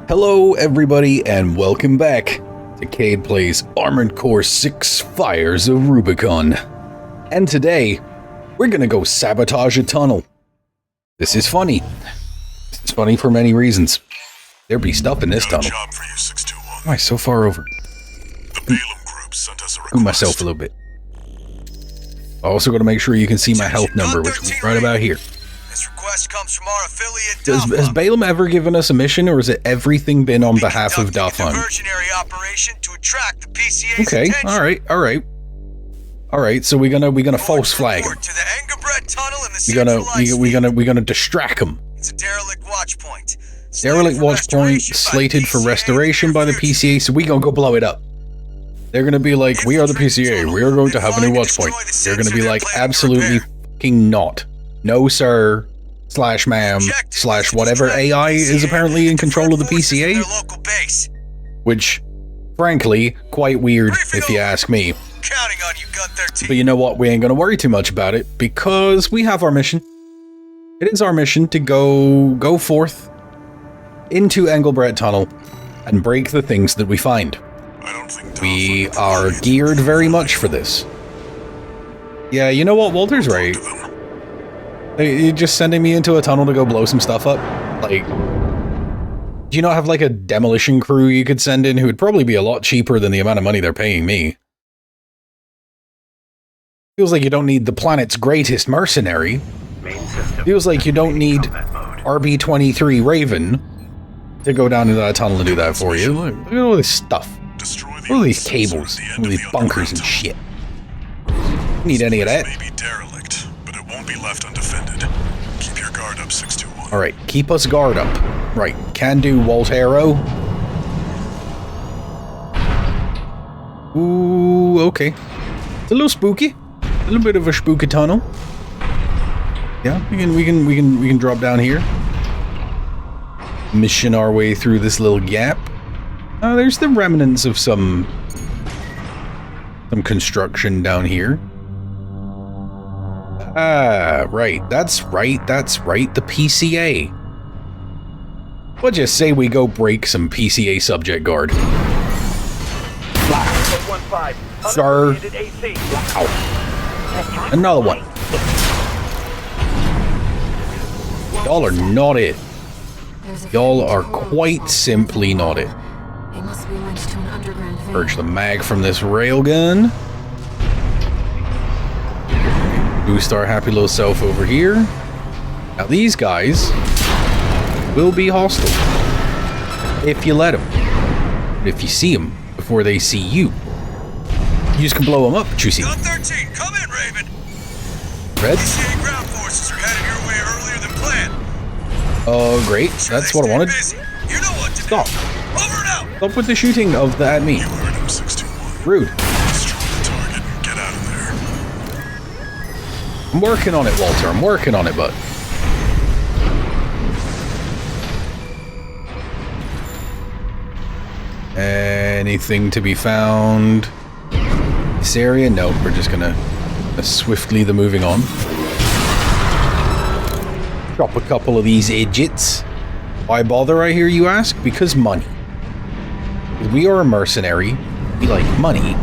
Hello everybody and welcome back to Cade Plays Armored Core 6 Fires of Rubicon. And today, we're gonna go sabotage a tunnel. This is funny. This is funny for many reasons. There be stuff in this tunnel. Job for you, 621. Why am I so far over? The Balaam group sent us a request. Move myself a little bit. I also gotta make sure you can see my health number, which is right about here. This request comes from our affiliate Has Balaam ever given us a mission, or has it everything been on behalf of Dafan? Diversionary operation to attract the PCA's Okay, attention. alright, so we're gonna false flag him. To the Engabret tunnel in the We're gonna distract him. It's a derelict watch point. Derelict watch point slated for restoration by the PCA, so we gonna go blow it up. They're gonna be like, we are the PCA, we are going to have a new watch point. They're gonna be like, absolutely fucking not. No sir, slash ma'am, slash whatever AI is apparently in control of the PCA. Which, frankly, quite weird if you ask me. Counting on you, Gun 13. But you know what, we ain't gonna worry too much about it, because we have our mission. It is our mission to go forth into Engelbrett Tunnel and break the things that we find. I don't think We are geared very much for this. Yeah, you know what, Walter's right. You're just sending me into a tunnel to go blow some stuff up? Like, do you not have like a demolition crew you could send in who would probably be a lot cheaper than the amount of money they're paying me? Feels like you don't need the planet's greatest mercenary. Feels like you don't need RB-23 Raven to go down into that tunnel and do that for you. Look at all this stuff. Look at all these cables, all these bunkers and shit. Don't need any of that. May be derelict, but it won't be left undefended. Keep your guard up, 621. Alright, keep us guard up. Right, can do, Waltero. Ooh, okay. It's a little spooky. A little bit of a spooky tunnel. Yeah, we can drop down here. Mission our way through this little gap. Oh, there's the remnants of some construction down here. Ah, right. That's right. The PCA. What'd you say we go break some PCA subject guard? Sir. Ow. Another one. Y'all are not it. Y'all are quite simply not it. Purge the mag from this railgun. Boost our happy little self over here. Now these guys will be hostile if you let them. But if you see them before they see you, you just can blow them up, Juicy. Gun 13, come in, Raven. Red? PCA ground forces are headed your way earlier than planned. Oh, great. That's what I wanted. You know what to Stop. do. Over and out. Stop with the shooting of that at me. You heard him, 621. Rude. Destroy the target and get out of there. I'm working on it, Walter. I'm working on it, bud. Anything to be found? This area? No, we're just gonna swiftly moving on. Drop a couple of these idiots. Why bother, I hear you ask? Because money. We are a mercenary. We like money.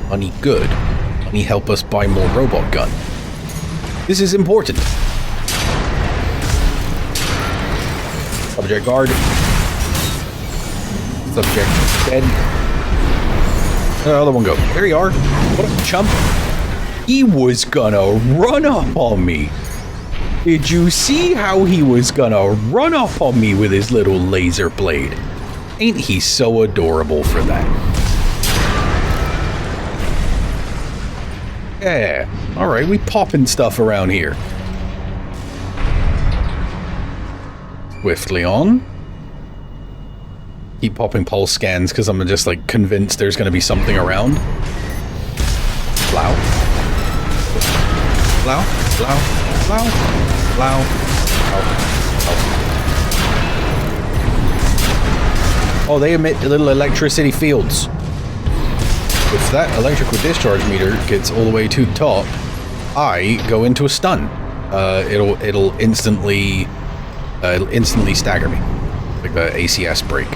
Money good. Money help us buy more robot gun. This is important. Subject guard. Subject dead. Other one go. There you are. What up, chump? He was gonna run up on me. Did you see how he was gonna run up on me with his little laser blade? Ain't he so adorable for that? Yeah. Alright, we popping stuff around here. Swiftly on. Keep popping pulse scans because I'm just like convinced there's gonna be something around. Plow. Plow. Plow. Plow. Plow. Oh, they emit little electricity fields. If that electrical discharge meter gets all the way to the top, I go into a stun. It'll instantly It'll instantly stagger me, like the ACS break.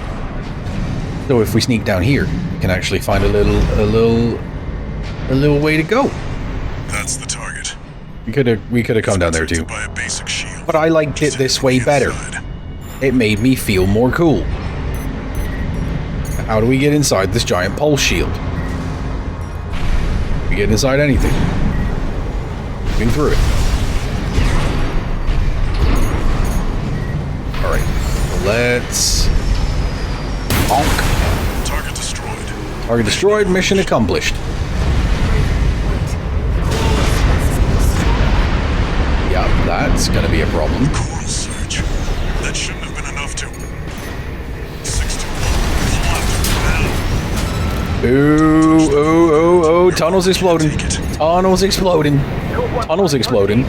So if we sneak down here, we can actually find a little way to go. That's the target. We could have come down there too. By a basic shield. But I liked it this way better. Inside. It made me feel more cool. How do we get inside this giant pulse shield? We get inside anything. Moving through it. Alright. Let's... bonk. Target destroyed. Target destroyed, mission accomplished. Yeah, that's gonna be a problem. Coral surge. That shouldn't have been enough to... 621. Ooh, tunnels exploding. Tunnels exploding. Tunnels exploding.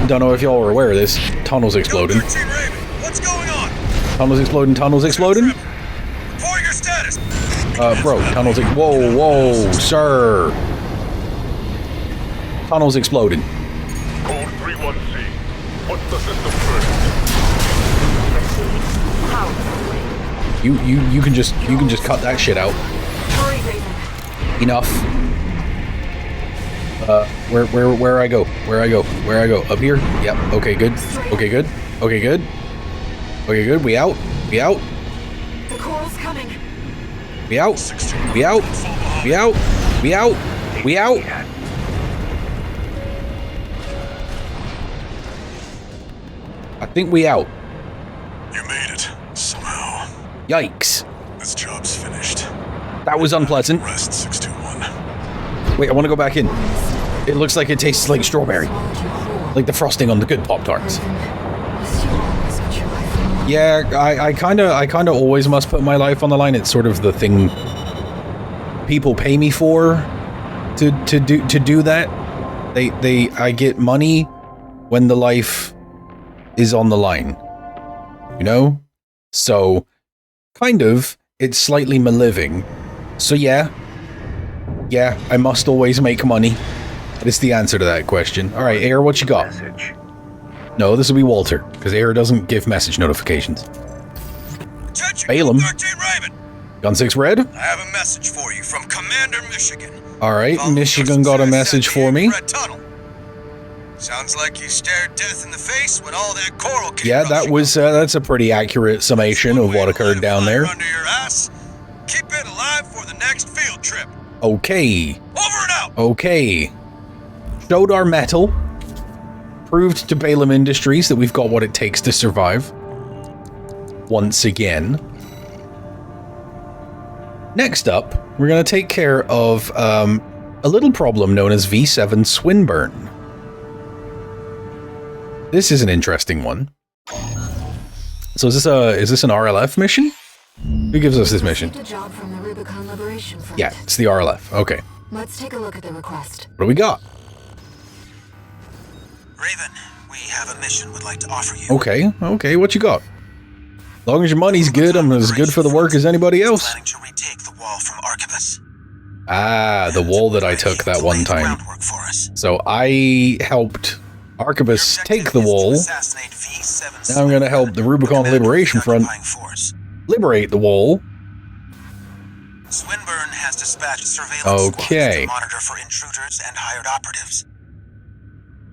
Don't know if y'all are aware of this. Tunnels exploding. Go 13 Raven. What's going on? Tunnels exploding, tunnels exploding. Report your status. Bro, tunnels whoa, sir. Tunnels exploding. Code 31C. What's the system first? You can just cut that shit out. Enough. Where I go? Up here? Yep. Okay, good. Okay, good. Okay, good. Okay, good. We out. We out. The coral's coming. We out. We out. We out. We out. We out. I think we out. You made it. Somehow. Yikes. This job's finished. That was unpleasant. Rest 621. Wait, I want to go back in. It looks like it tastes like strawberry. Like the frosting on the good Pop-Tarts. Yeah, I kind of always must put my life on the line. It's sort of the thing people pay me for to do that. I get money when the life is on the line. You know? So kind of it's slightly my living. So yeah, I must always make money. That is the answer to that question. All right, Air, what you got? Message. No, this will be Walter, because Air doesn't give message notifications. Attention, Balaam. 13 Raven. Gun 6 Red? I have a message for you from Commander Michigan. All right, Follow Michigan your got a success message at the for me. infrared tunnel. Sounds like you stared death in the face when all that coral came Yeah, that rushing was that's a pretty accurate summation of what occurred down there. Under your ass. Keep it alive for the next field trip. Okay, Over and out. okay. Showed our mettle. Proved to Balaam Industries that we've got what it takes to survive. Once again. Next up, we're going to take care of a little problem known as V7 Swinburne. This is an interesting one. So is this an RLF mission? Who gives us this mission? Received a job from the Rubicon Liberation Front. Yeah, it's the RLF. Okay. Let's take a look at the request. What do we got? Raven, we have a mission we'd like to offer you. Okay, what you got? As long as your money's good, I'm as good for the work as anybody else. Planning to retake the wall from Archivus. Ah, the wall that I took that one time. So I helped Archivus take the wall. Now I'm going to help the Rubicon Liberation Front liberate the wall. Swinburne has dispatched surveillance Okay. squads to monitor for intruders and hired operatives.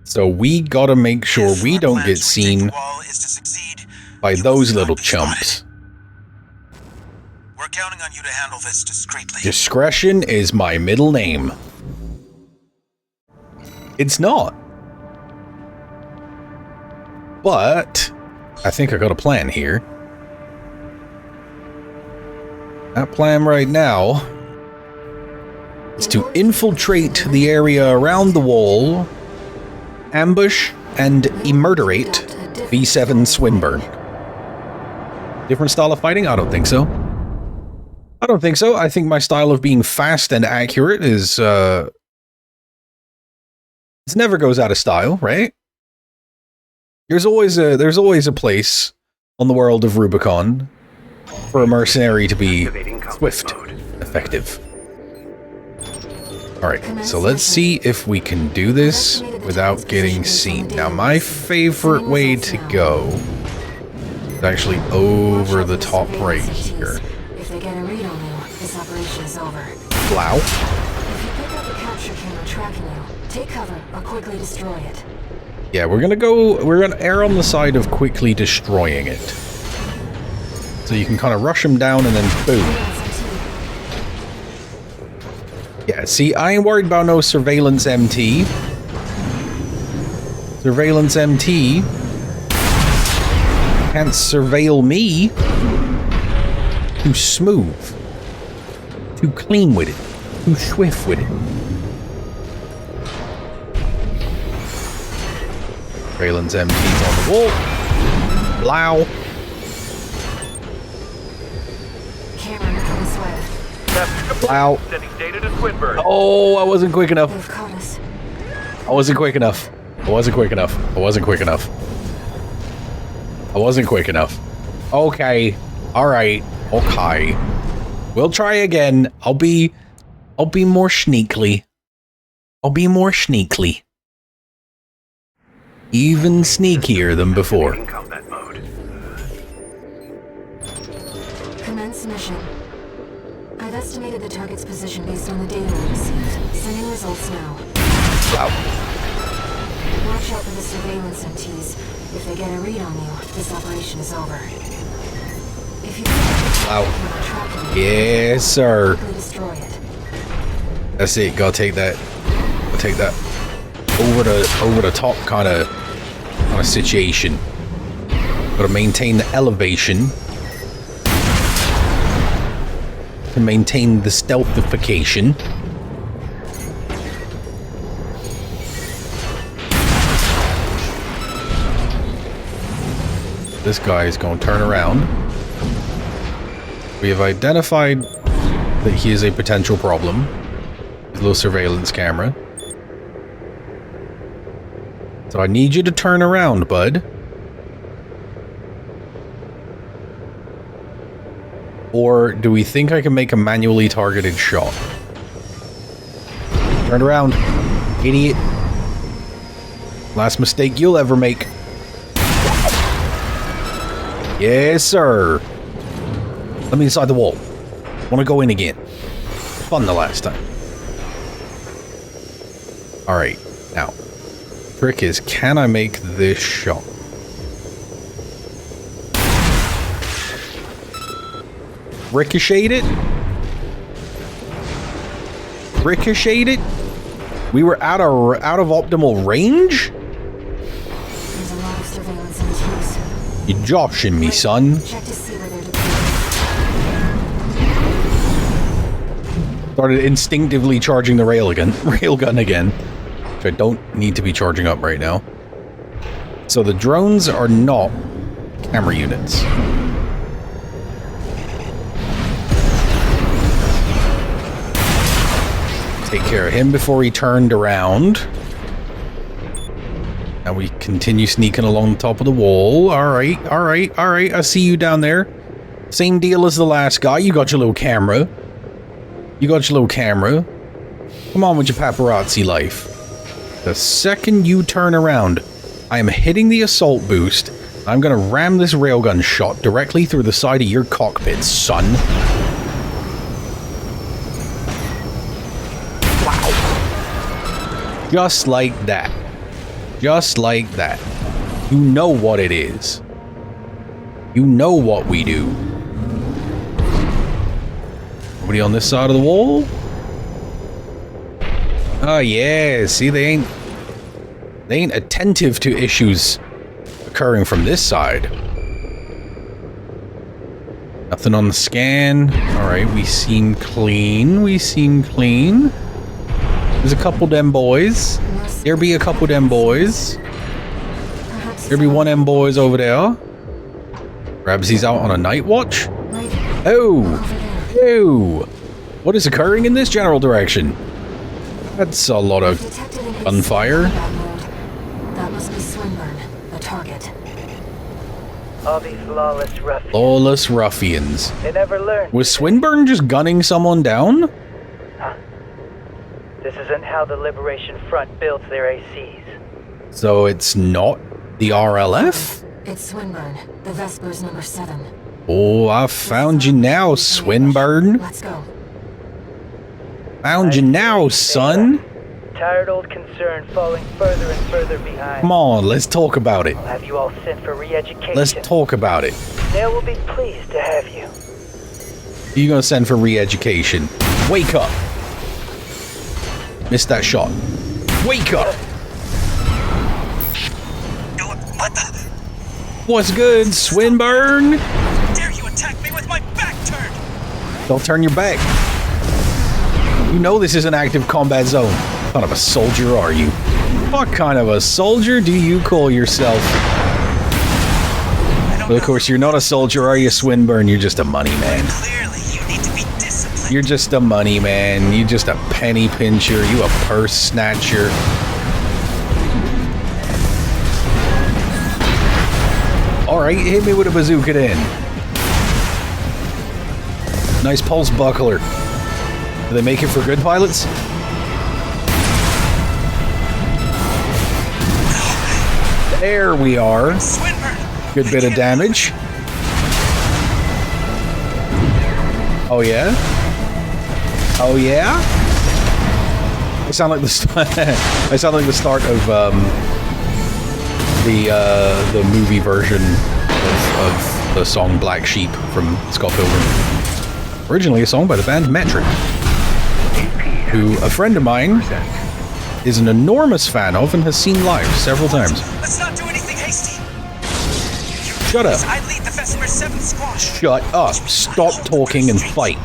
So we gotta make sure If we our don't plan get to retake seen the wall is to succeed, by you those will little not be spotted. chumps. We're counting on you to handle this discreetly. Discretion is my middle name. It's not. But I think I got a plan here. That plan right now is to infiltrate the area around the wall, ambush and immurderate V7 Swinburne. Different style of fighting? I don't think so. I don't think so. I think my style of being fast and accurate is, it never goes out of style, right? There's always a place on the world of Rubicon for a mercenary to be swift, effective. Alright, so let's see if we can do this without getting seen. Now, my favorite way to go is actually over the top right here. If they get a read on you, this operation is over. Wow. If you pick up the capture camera tracking you, take cover or quickly destroy it. Yeah, we're gonna err on the side of quickly destroying it. So you can kind of rush them down and then boom. Yeah, see, I ain't worried about no surveillance MT. Surveillance MT can't surveil me. Too smooth. Too clean with it. Too swift with it. Surveillance MT's on the wall. Blow. Camera this way. Blow. Sending data to Swinburne. Oh, I wasn't quick enough. They've caught us. I wasn't quick enough. I wasn't quick enough. I wasn't quick enough. I wasn't quick enough. Okay. Alright. Okay. We'll try again. I'll be more sneakily. I'll be more sneakily. Even sneakier than before. In combat mode. Commence mission. I've estimated the target's position based on the data we received. Sending results now. Wow. Watch out for the surveillance MTs. If they get a read on you, this operation is over. If you Wow. tracking you, Yes, sir. quickly destroy it. That's it. Gotta take that. Gotta take that over the top kind of situation. Gotta maintain the elevation to maintain the stealthification. This guy is going to turn around. We have identified that he is a potential problem. His little surveillance camera. So I need you to turn around, bud. Or do we think I can make a manually targeted shot? Turn around, idiot. Last mistake you'll ever make. Yes, sir. Let me inside the wall. Want to go in again. Fun the last time. Alright, now. Trick is, can I make this shot? Ricocheted it? Ricocheted it? We were out of optimal range? There's a lot of surveillance MTs. You're joshing me, son. Check to see where they're deployed. Started instinctively charging the railgun again. Which I don't need to be charging up right now. So the drones are not camera units. Take care of him before he turned around. Now we continue sneaking along the top of the wall. Alright, alright, alright. I see you down there. Same deal as the last guy. You got your little camera. You got your little camera. Come on with your paparazzi life. The second you turn around, I am hitting the assault boost. I'm gonna ram this railgun shot directly through the side of your cockpit, son. Wow. Just like that. Just like that. You know what it is. You know what we do. Nobody on this side of the wall? Oh yeah, see, they ain't attentive to issues occurring from this side. Nothing on the scan. Alright, we seem clean. We seem clean. There's a couple dem boys. There be a couple dem boys. There be one dem boys over there. Perhaps he's out on a night watch? Oh! Oh! What is occurring in this general direction? That's a lot of gunfire. That must be Swinburne, the target. All these lawless ruffians. Lawless ruffians. They never learn. Was Swinburne just gunning someone down? This isn't how the Liberation Front builds their ACs. So it's not the RLF? It's Swinburne, the Vespers number 7. Oh, I found you now, Swinburne. Let's go. Found you now, son. Tired old concern falling further and further behind. Come on, let's talk about it. I'll have you all sent for re-education. Let's talk about it. They will be pleased to have you. Who you gonna send for re-education? Wake up. Missed that shot. Wake up. What the? What's good, Swinburne? Dare you attack me with my back turned? Don't turn your back. You know this is an active combat zone. What kind of a soldier are you? What kind of a soldier do you call yourself? Well, of course, you're not a soldier, are you, Swinburne? You're just a money man. Clearly, you need to be disciplined. You're just a money man. You're just a penny pincher. You a purse snatcher. Alright, hit me with a bazooka then. Nice pulse buckler. Do they make it for good pilots? There we are. Swinburne! Good bit of damage. Oh yeah? Oh yeah? I sound like the I sound like the start of the movie version of the song Black Sheep from Scott Pilgrim. Originally a song by the band Metric, who a friend of mine is an enormous fan of and has seen live several times. Let's not do anything hasty. Shut up. I lead the Vesper 7 squash. Shut up. Stop talking and fight.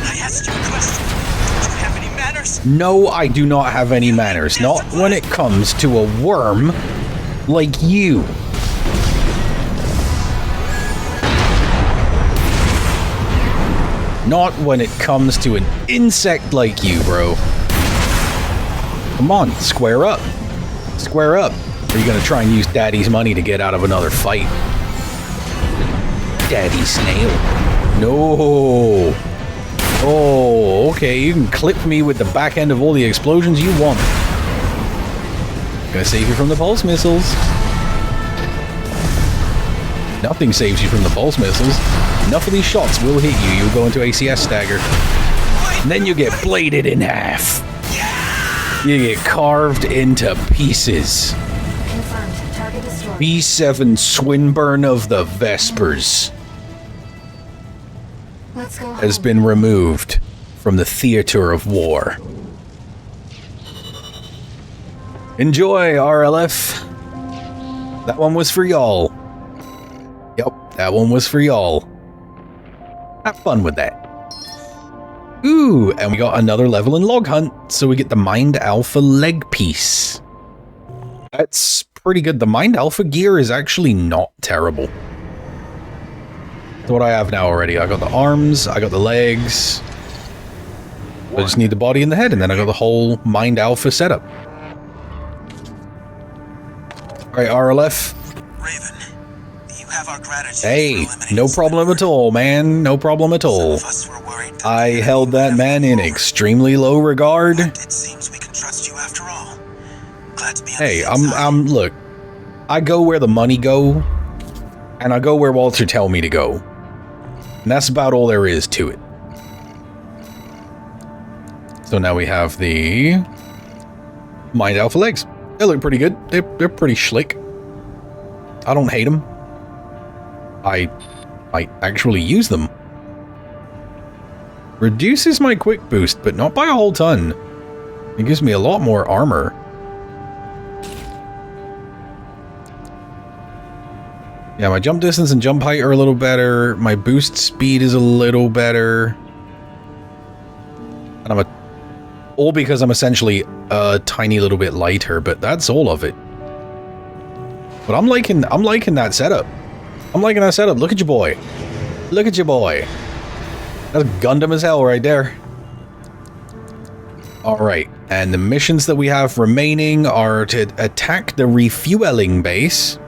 I asked you a question. Do you have any manners? No, I do not have any manners. Not when it comes to a worm like you. Not when it comes to an insect like you, bro. Come on, square up. Square up. Or are you gonna try and use Daddy's money to get out of another fight? Daddy Snail. No. Oh, okay, you can clip me with the back end of all the explosions you want. Gonna save you from the pulse missiles. Nothing saves you from the pulse missiles. Enough of these shots will hit you. You'll go into ACS stagger. And then you get bladed in half. You get carved into pieces. Confirmed. Target destroyed. B7 Swinburne of the Vespers Let's go has home. been removed from the theater of war. Enjoy, RLF. That one was for y'all. Yep, that one was for y'all. Have fun with that. Ooh, and we got another level in Log Hunt, so we get the Mind Alpha leg piece. That's pretty good. The Mind Alpha gear is actually not terrible. That's what I have now already. I got the arms, I got the legs. I just need the body and the head, and then I got the whole Mind Alpha setup. Alright, RLF. Raven, you have our gratitude. Hey, for eliminating no problem at all, man. No problem at all. Some of us were worried that I we held that would man in never move extremely low regard. forward. It seems we can trust you after all. Glad to be on Hey, the inside. look, I go where the money go, and I go where Walter tell me to go. And that's about all there is to it. So now we have the Mind Alpha legs. They look pretty good. They're pretty slick. I don't hate them. I might actually use them. Reduces my quick boost, but not by a whole ton. It gives me a lot more armor. Yeah, my jump distance and jump height are a little better. My boost speed is a little better. And all because I'm essentially a tiny little bit lighter, but that's all of it. But I'm liking that setup. I'm liking that setup. Look at your boy. Look at your boy. That's Gundam as hell right there. Alright, and the missions that we have remaining are to attack the refueling base.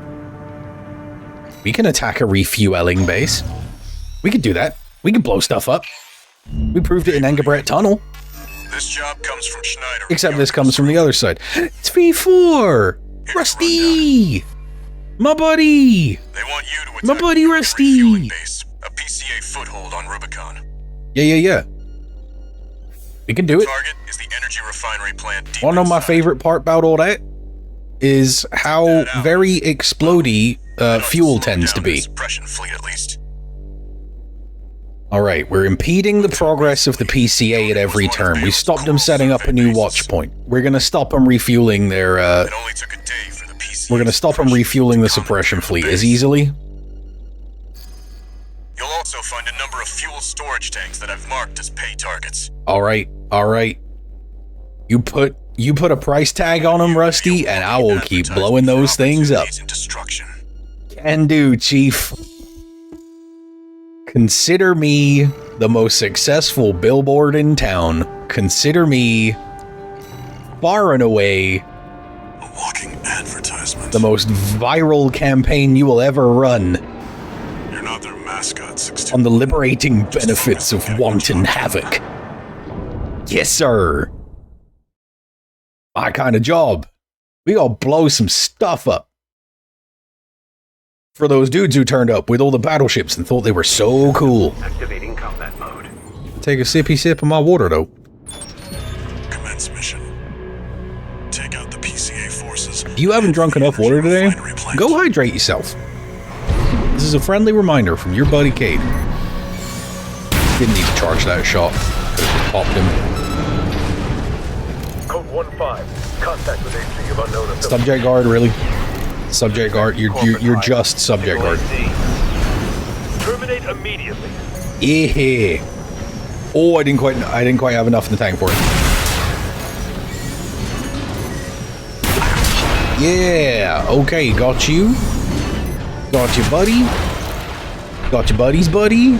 We can attack a refueling base. We could do that. We could blow stuff up. We proved it in Engelbrett Tunnel. This job comes from Schneider. Except this comes from the other side. It's V4! Rusty! My buddy! They want you to attack My buddy the Rusty! refueling base, a PCA foothold on Rubicon. Yeah. We can do it. Target is the energy refinery plant. deep Wanna know my inside. favorite part about all that? Is how very explodey fuel tends to be. Suppression fleet, at least. Alright, we're impeding the progress of the PCA at every turn. We stopped them setting up a new watch point. We're gonna stop them refueling their, It only took a day for the PCA. we're gonna stop them refueling the suppression fleet as easily. You'll also find a number of fuel storage tanks that I've marked as pay targets. Alright. You put a price tag on them, Rusty, and I will keep blowing those things up. In destruction. Can do, Chief. Consider me the most successful billboard in town. Consider me far and away A walking advertisement. the most viral campaign you will ever run You're not their mascot, 16. on the liberating benefits of wanton havoc. Yes, sir. My kind of job. We gonna blow some stuff up. For those dudes who turned up with all the battleships and thought they were so cool. Activating combat mode. Take a sippy sip of my water, though. Commence mission. Take out the PCA forces. If you haven't drunk enough water today, go hydrate yourself. This is a friendly reminder from your buddy Cade. Didn't need to charge that shot. Could've just popped him. Code 1-5. Contact with AC of unknown affiliate. Subject guard, really? Subject guard, you're just subject guard. Terminate immediately. Yeah. Oh, I didn't quite have enough in the tank for it. Yeah. Okay, got you. Got you, buddy. Got your buddies, buddy.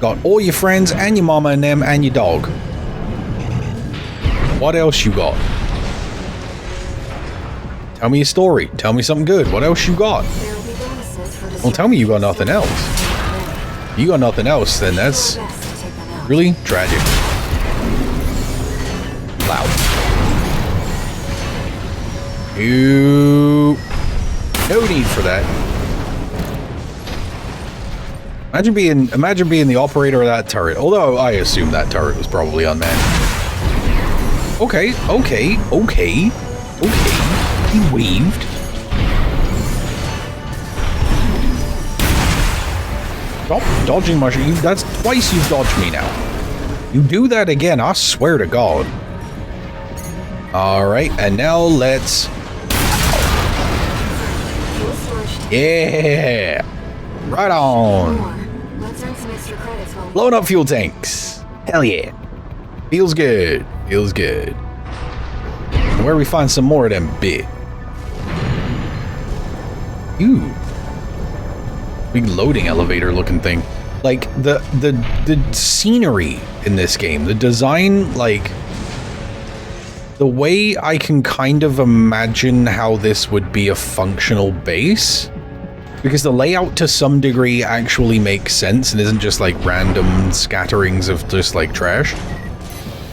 Got all your friends and your mama and them and your dog. What else you got? Tell me a story. Tell me something good. What else you got? There will be bonuses for Don't tell me you got nothing else. If you got nothing else, then that's really tragic. Loud. You... No need for that. Imagine being the operator of that turret. Although I assume that turret was probably unmanned. Okay. He waved. Stop dodging my shit. That's twice you've dodged me now. You do that again, I swear to God. Alright, and now let's... Yeah! Right on! Let's earn some extra credits while Blowing up fuel tanks. Hell yeah. Feels good. Feels good. And where we find some more of them bit. Ooh. Big loading elevator looking thing. Like the scenery in this game, the design, like the way I can kind of imagine how this would be a functional base. Because the layout to some degree actually makes sense and isn't just like random scatterings of just like trash.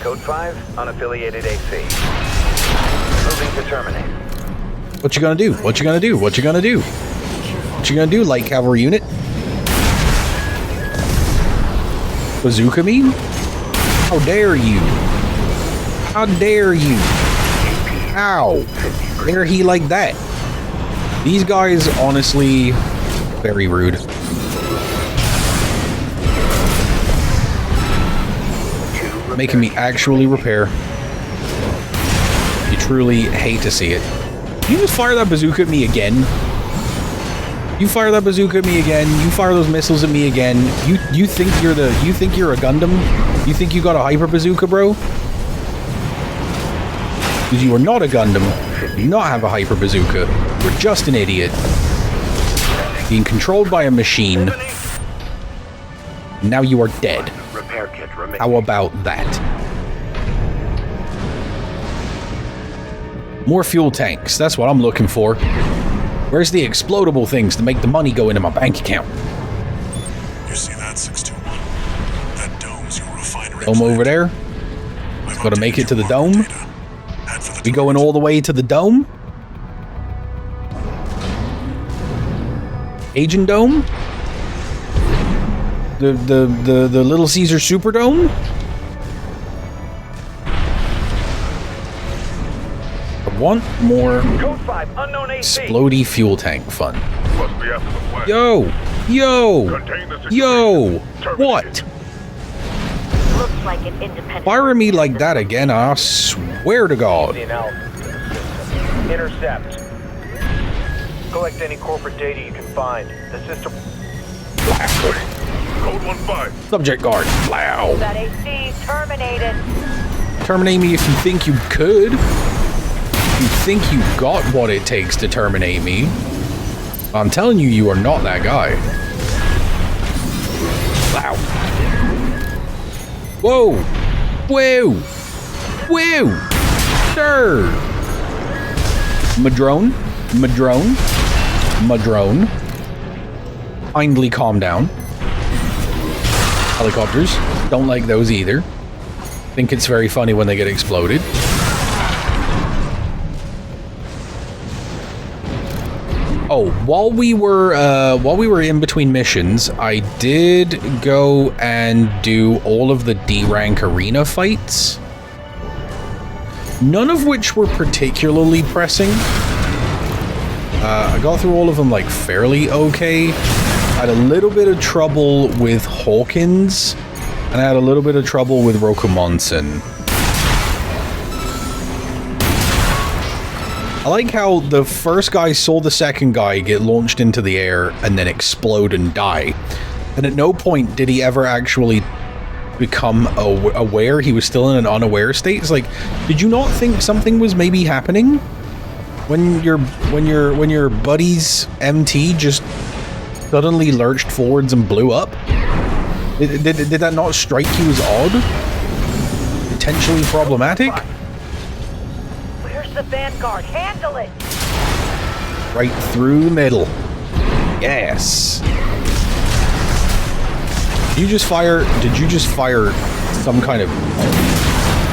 Code 5, unaffiliated AC. Moving to terminate. What you gonna do? What you gonna do? What you gonna do? What you gonna do, light cavalry unit? Bazooka me? How dare you? How dare you? How dare he like that? These guys, honestly, very rude. Making me actually repair. You truly hate to see it. You just fire that bazooka at me again. You fire that bazooka at me again. You fire those missiles at me again. You think you're a Gundam? You think you got a hyper bazooka, bro? Because you are not a Gundam. You do not have a hyper bazooka. You're just an idiot. Being controlled by a machine. Now you are dead. Repair kit remaining. How about that? More fuel tanks. That's what I'm looking for. Where's the explodable things to make the money go into my bank account? You see that, 621? That dome's your refinery Dome over there. Gotta make it to the dome. We going all the way to the dome? Agent Dome? The Little Caesar Superdome? I want more Code 5, unknown AC. explodey fuel tank fun. Must be after the plant. Yo! Contain the situation. Yo! Terminate. What? Looks like an independent. Firing me like that again, I swear to God. The analysis of the system. Intercept. Collect any corporate data you can find. The system. Code 1-5. Subject guard. Wow. That AC terminated. Terminate me if you think you could. If you think you got what it takes to terminate me. I'm telling you, you are not that guy. Wow. Whoa. Whoa. Whoa. Sir. Madrone. Madrone. Madrone. Kindly calm down. Helicopters. Don't like those either. Think it's very funny when they get exploded. Oh, while we were in between missions, I did go and do all of the D-rank arena fights. None of which were particularly pressing. I got through all of them like fairly okay. I had a little bit of trouble with Hawkins, and I had a little bit of trouble with Rokumonsen. I like how the first guy saw the second guy get launched into the air and then explode and die. And at no point did he ever actually become aware. He was still in an unaware state. It's like, did you not think something was maybe happening? When your buddy's MT just suddenly lurched forwards and blew up? Did that not strike you as odd? Potentially problematic? Where's the Vanguard? Handle it! Right through the middle. Yes. Did you just fire some kind of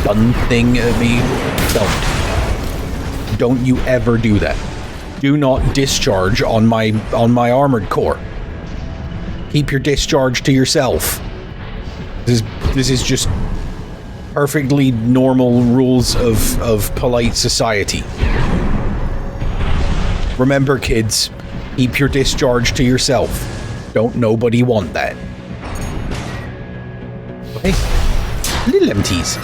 gun thing at me? Don't you ever do that. Do not discharge on my armored core. Keep your discharge to yourself. This is just perfectly normal rules of polite society. Remember, kids, keep your discharge to yourself. Don't nobody want that. Hey, little MTs.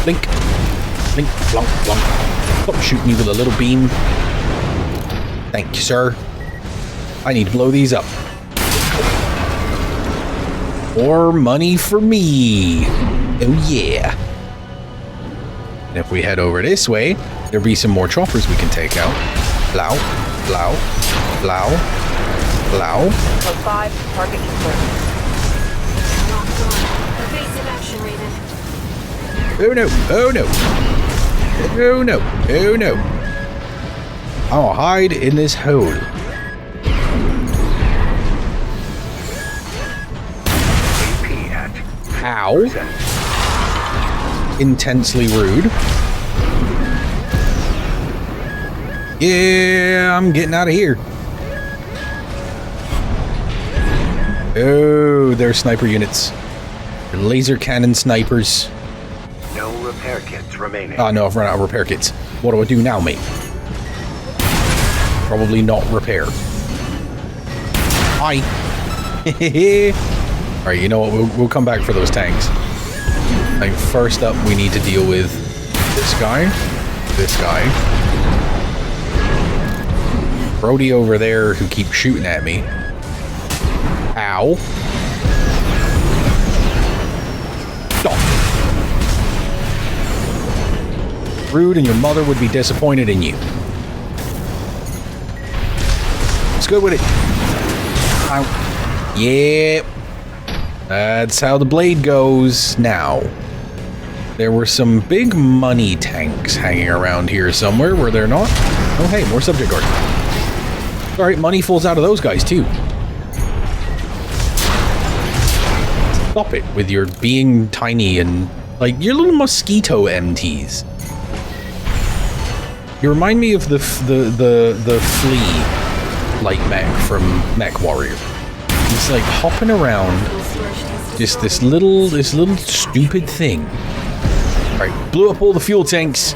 Blink, blink, blunk, blunk. Stop shooting me with a little beam. Thank you, sir. I need to blow these up. More money for me. Oh yeah. And if we head over this way, there'll be some more choppers we can take out. Blow, blow, blow, blow. Code 5, target confirmed. Locked on. Evasive action rated. Oh no, oh no. Oh no, oh no. I'll hide in this hole. Ow. Intensely rude. Yeah, I'm getting out of here. Oh, they're sniper units. They're laser cannon snipers. No repair kits remaining. Oh no, I've run out of repair kits. What do I do now, mate? Probably not repair. Hi. Alright, you know what? We'll come back for those tanks. I think first up we need to deal with this guy. This guy. Brody over there who keeps shooting at me. Ow. Stop. Rude, and your mother would be disappointed in you. Let's go with it. Ow. Yep. That's how the blade goes now. There were some big money tanks hanging around here somewhere, were there not? Oh hey, more subject guard. Alright, money falls out of those guys too. Stop it with your being tiny and like your little mosquito MTs. You remind me of the flea light mech from Mech Warrior. He's like hopping around, just this little stupid thing. All right, blew up all the fuel tanks.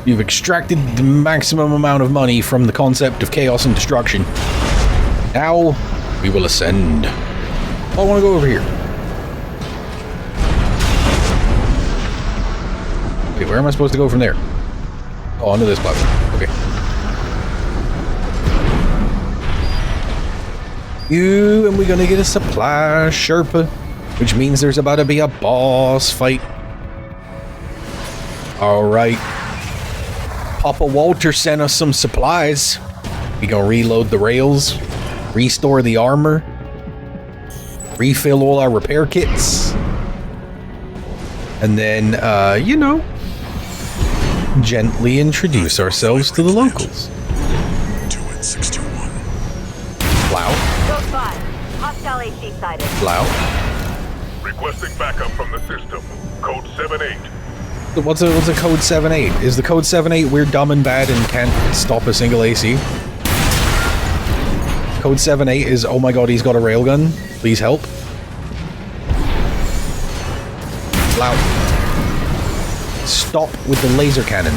You've extracted the maximum amount of money from the concept of chaos and destruction. Now we will ascend. Oh, I want to go over here. Okay, where am I supposed to go from there? Oh, onto this platform. Okay. And we're gonna get a supply Sherpa, which means there's about to be a boss fight. Alright. Papa Walter sent us some supplies. We gonna reload the rails, restore the armor, refill all our repair kits, and then, you know, gently introduce ourselves to the locals. 2-621. Plow. Code 5. Hostile AC sighted. Plow. Requesting backup from the system. Code 78. What's a code 7-8? Is the code 7-8 we're dumb and bad and can't stop a single AC? Code 7-8 is, oh my god, he's got a railgun. Please help. Loud. Stop with the laser cannon.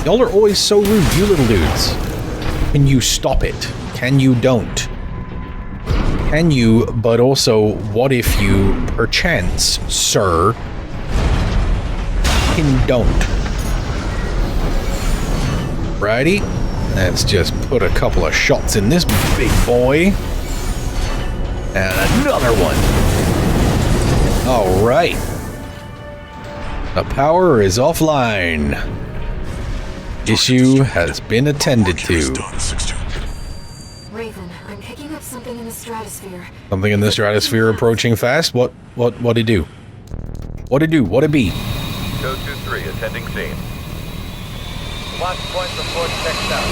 Y'all are always so rude, you little dudes. Can you stop it? Can you don't? Can you, but also, what if you, perchance, sir, don't? Righty. Let's just put a couple of shots in this big boy. And another one. Alright. The power is offline. Issue has been attended to. Raven, I'm picking up something in the stratosphere. Something in the stratosphere approaching fast? What'd it do? What'd it do? What'd it be? Code 2-3, attending scene. Launch point report checked out.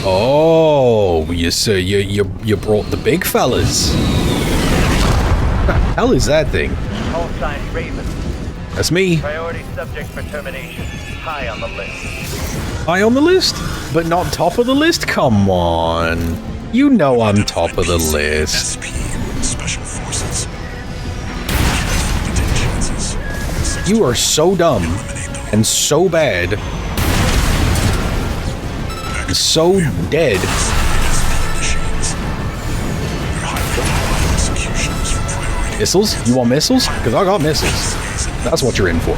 Oh, you brought the big fellas. What the hell is that thing? Call sign Raven. That's me. Priority subject for termination. High on the list. High on the list? But not top of the list? Come on. You know I'm top of the list. SP, Special Forces. You are so dumb and so bad and so dead. Missiles? You want missiles? Because I got missiles. That's what you're in for.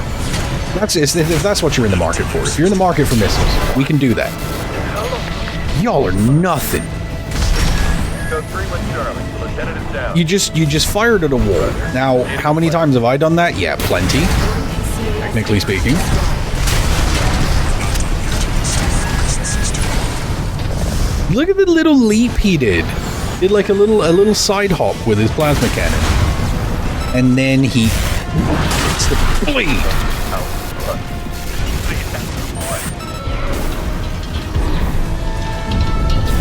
If that's what you're in the market for. If you're in the market for missiles, we can do that. Y'all are nothing. Code 3 with Charlie. The lieutenant is down. You just fired at a wall. Now, how many times have I done that? Yeah, plenty. Technically speaking. Look at the little leap he did. Did like a little side hop with his plasma cannon. And then he hits the blade.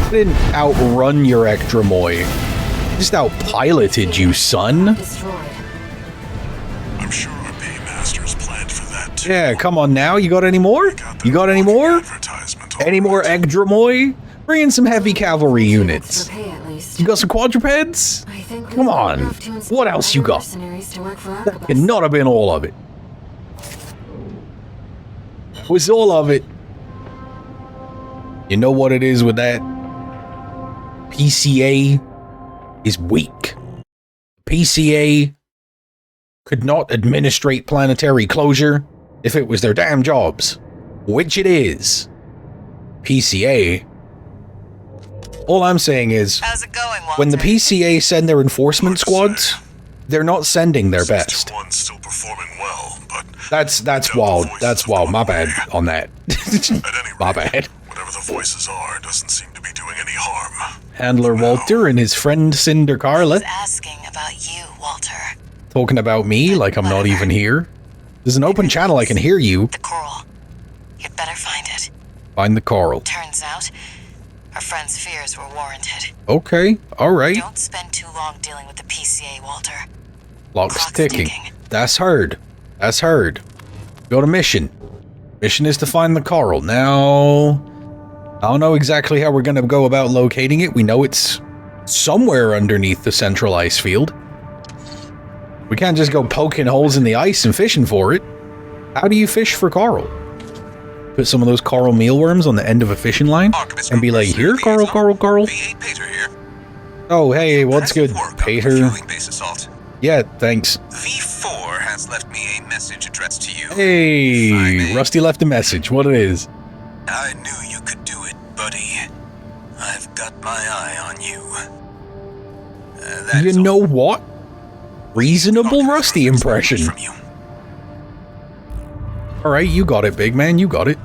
I didn't outrun your Ectromoy. Just outpiloted you, son. Destroyed. I'm sure our paymasters planned for that too. Yeah, come on now. You got any more? You got any more? Advertisement Any more Ectromoy? Bring in some heavy cavalry units. For pay, at least. You got some quadrupeds? I think Come on. enough to inspire What else you got? mercenaries to work for That Arquebus. cannot have been all of it. That was all of it. You know what it is with that? PCA is weak. PCA could not administrate planetary closure if it was their damn jobs, which it is. PCA. All I'm saying is, How's it going, Walter? when the PCA send their enforcement squads, they're not sending their best. 621's still performing well, but That's wild. That's wild. My bad on that. at any My rate, bad. whatever the voices are doesn't seem to be doing any harm. Handler Walter and his friend Cinder Carla Asking about you, Walter. talking about me like I'm not even here. There's an open channel. I can hear you. The coral. You'd better find it. Find the coral. Turns out, it's in the Instigator. It's in the Instigator. Find the coral. Turns out, Our friend's fears were warranted. Okay, alright. Don't spend too long dealing with the PCA, Walter. Clock's ticking. That's heard. That's heard. Go to mission. Mission is to find the coral. Now, I don't know exactly how we're going to go about locating it. We know it's somewhere underneath the central ice field. We can't just go poking holes in the ice and fishing for it. How do you fish for coral? Put some of those coral mealworms on the end of a fishing line and be like, here, coral, coral, coral. Oh, hey, what's good, Pater? Yeah, thanks. V4 has left me a message addressed to you. Hey, Rusty left a message. What it is? I knew you could do it, buddy. I've got my eye on you. You know what? Reasonable Rusty impression. Alright, you got it, big man, you got it.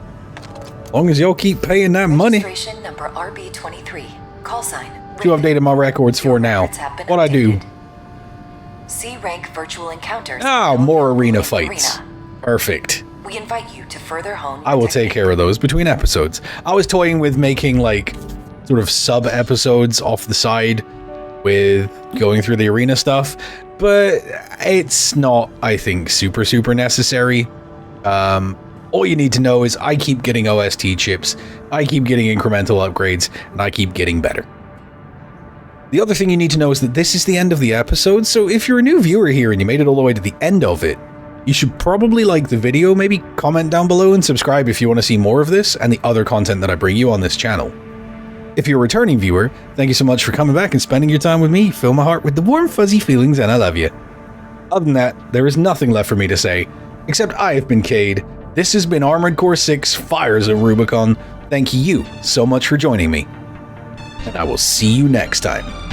As long as y'all keep paying that money. Registration number RB23. Call sign. To update my records for now. What I do? C rank virtual encounters. Ah, more arena fights. Perfect. We invite you to further hone. I will take care of those between episodes. I was toying with making like sort of sub episodes off the side with going through the arena stuff, but it's not, I think, super necessary. All you need to know is I keep getting OST chips, I keep getting incremental upgrades, and I keep getting better. The other thing you need to know is that this is the end of the episode, so if you're a new viewer here and you made it all the way to the end of it, you should probably like the video, maybe comment down below and subscribe if you want to see more of this and the other content that I bring you on this channel. If you're a returning viewer, thank you so much for coming back and spending your time with me. Fill my heart with the warm fuzzy feelings and I love you. Other than that, there is nothing left for me to say, except I have been Cade. This has been Armored Core 6 Fires of Rubicon. Thank you so much for joining me, and I will see you next time.